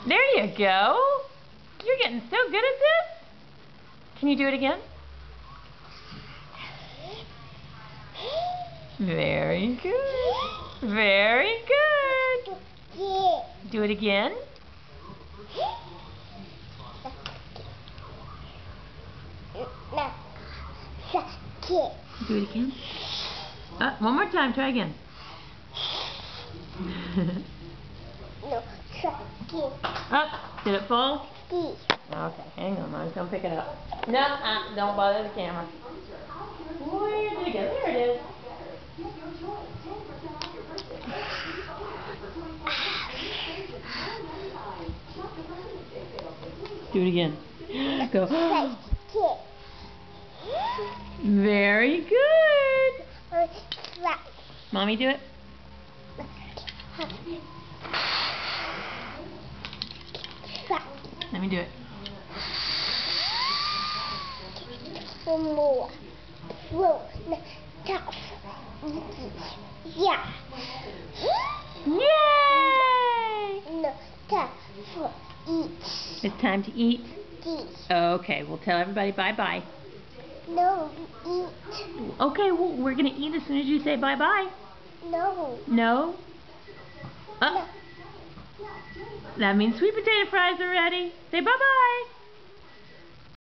There you go. You're getting so good at this. Can you do it again? Very good. Very good. Do it again. Do it again. One more time. Try again. Did it fall? Okay, hang on. I'm going to pick it up. No, don't bother the camera. Where did it go? There it is. Do it again. Go. Very good. Mommy, do it. Let me do it. One more. Yeah. Yay! No, time for eat. It's time to eat. Okay, we'll tell everybody bye-bye. No, eat. Okay, well, we're going to eat as soon as you say bye-bye. No. No? That means sweet potato fries are ready. Say bye-bye.